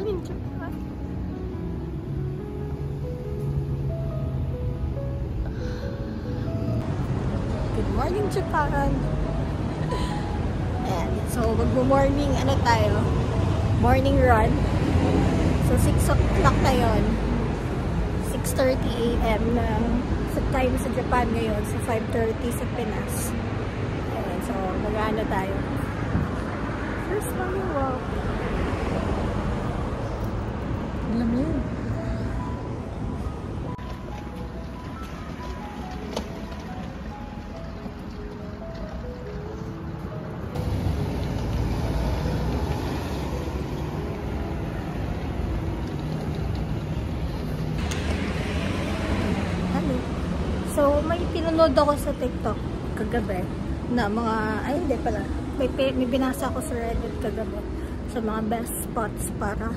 morning, Japan. Good morning, Japan. Ayan. So, mag-morning, ano tayo? Morning run. So, 6 o'clock na yun. 6:30 AM na sa time sa Japan ngayon. So, 5:30 sa Pinas. Ayan. So, mag-ano tayo? First morning walk. Alam yun. So, may pinanood ako sa TikTok kagabi na mga, ay hindi pala, may binasa ako sa Reddit kagabi sa mga best spots para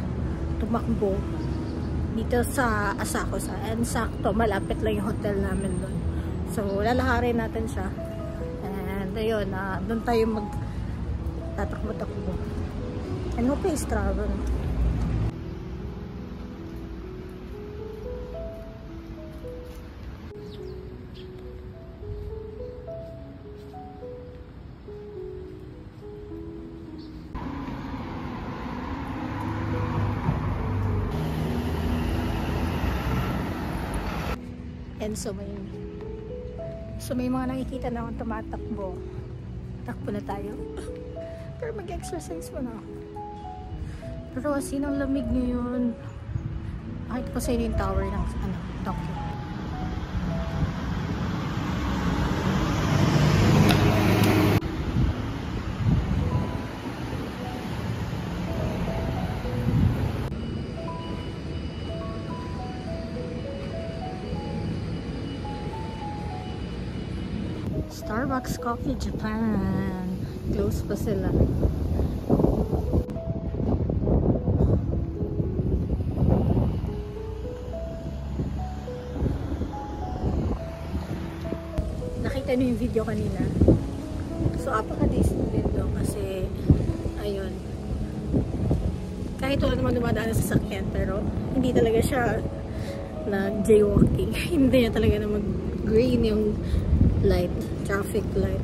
tumakbo dito sa Asakusa. And sakto, malapit lang yung hotel namin doon. So, lalakarin natin siya. And ayun, doon tayo tatakbo-takbo. And hope is travel. And so may mga nakikita na akong tumatakbo. Takbo na tayo. Pero mag-exercise mo na ako. Pero kasi ng lamig ngayon. Nakita ko sa inyo yung tower ng Tokyo. Starbucks Coffee Japan. Close pa sila. Nakita niyo yung video kanina. So, apaka-distant din doon kasi ayun. Kahit wala naman dumadaan sa sasakyan pero hindi talaga siya nag-jaywalking. Hindi niya talaga na mag-green yung light, traffic light.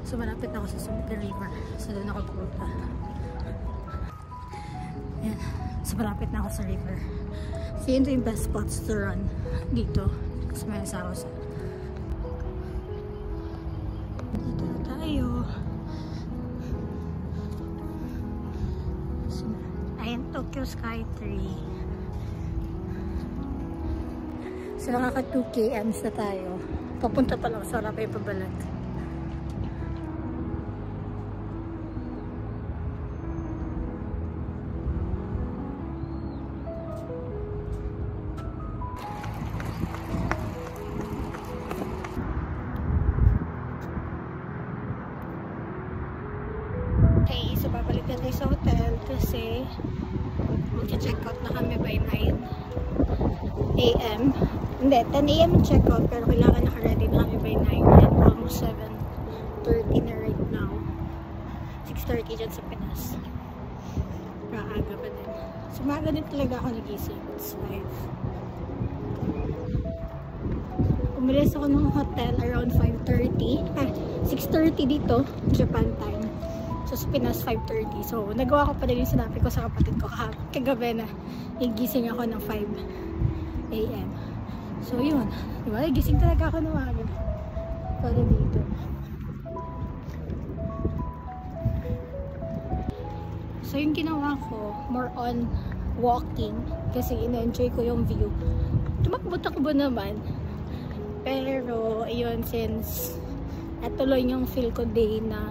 So, malapit na ako sa Sumida River. So, doon ako pupunta. Ayan. So, malapit na ako sa river. So, yun yung best spots to run dito. Sa may Asakusa. Dito na tayo. So, ayan, Tokyo Sky Tree. So, nakaka 2 kms na tayo. Papunta pa lang sa Rapay Pabalat. stay sa hotel kasi mag-check out na kami by 9 AM. Hindi, 10 AM check-out pero kailangan naka-ready na kami by 9 and almost 7:30 na right now. 6:30 dyan sa Pinas. Maaga pa din. So, maaga din talaga ako nagising. It's 5. Umalis ako ng hotel around 5:30. 6:30 dito, Japan time. So, sa Pinas, 5:30. So, nagawa ko pa din yung sinabi ko sa kapatid ko kagabi na nagising ako ng 5 AM. So, yun. Diba? Nagising talaga ako ng maaga. Para dito. So, yung ginawa ko, more on walking. Kasi ina-enjoy ko yung view. Tumakbo-takbo naman. Pero, ayun, since natuloy yung feel ko day na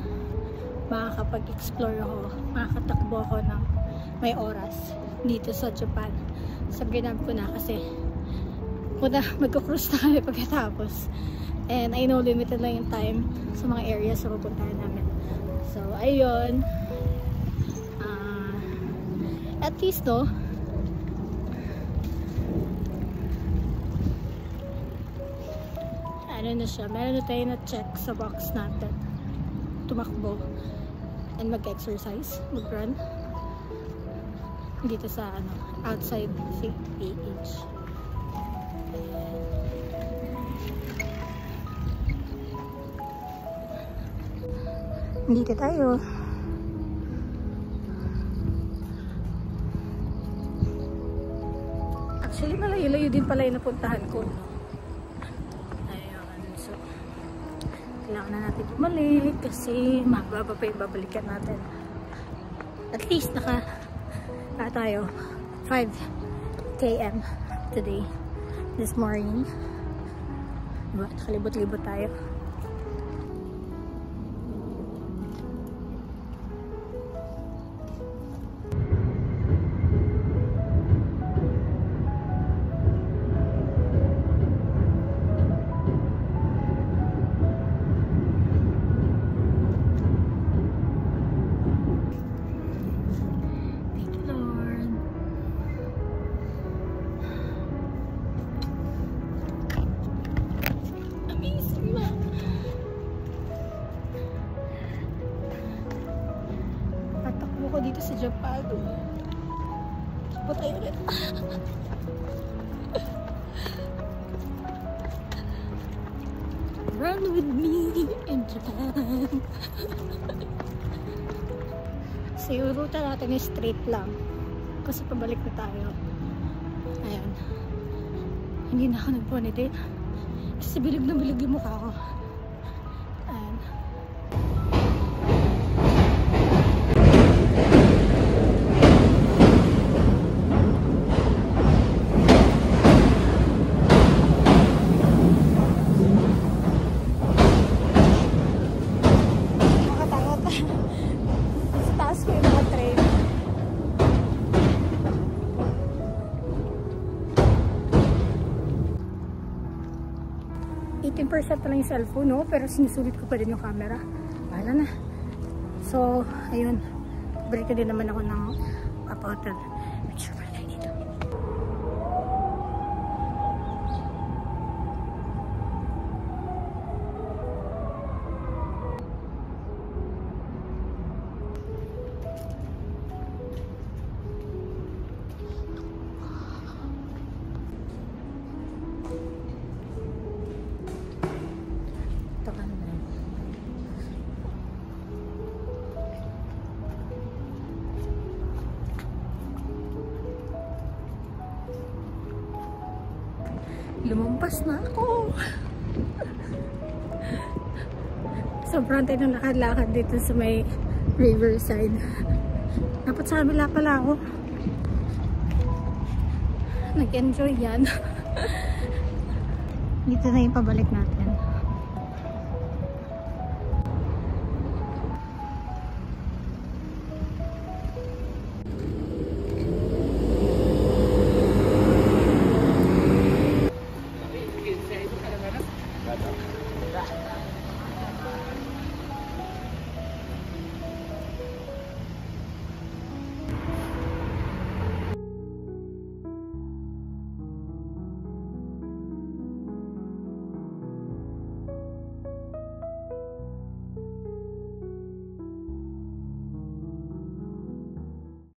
makakapag-explore ako, makakatakbo ako ng may oras dito sa Japan. Sabi ko na kasi magka-cruise na kami pagkatapos. And I know limited lang yung time sa mga areas na pupuntahan namin. So, ayun. At least, no, ano na siya, meron na tayo na check sa box natin. Tumakbo and mag-exercise, mag-run dito sa outside PH. Dito tayo. Actually, malayo-layo din pala yung napuntahan ko, no? Ayun, so kailangan na natin bumalik kasi mababa pa yung babalikan natin. At least tayo 5 km today, this morning. Diba? Nakalibot-libot tayo. Dito sa Japan. Takbo tayo ulit. Run with me in Japan. So yung ruta natin is straight lang. Kasi pabalik na tayo. Ayan. Hindi na ako nagpone din. Kasi bilog na bilog yung mukha ko. Ayan. Sa taas ko yung mga train. %18 pa lang yung cellphone, no? Pero sinusulit ko pa din yung camera. Bahala na. So, ayun. Balik na din naman ako ng hotel. Make sure pa tayo dito. Lumampas na ako. Sobrang tayo ng lakad-lakad dito sa may riverside. Dapat sa kabila pala ako. Nag-enjoy yan. Dito na yung pabalik natin.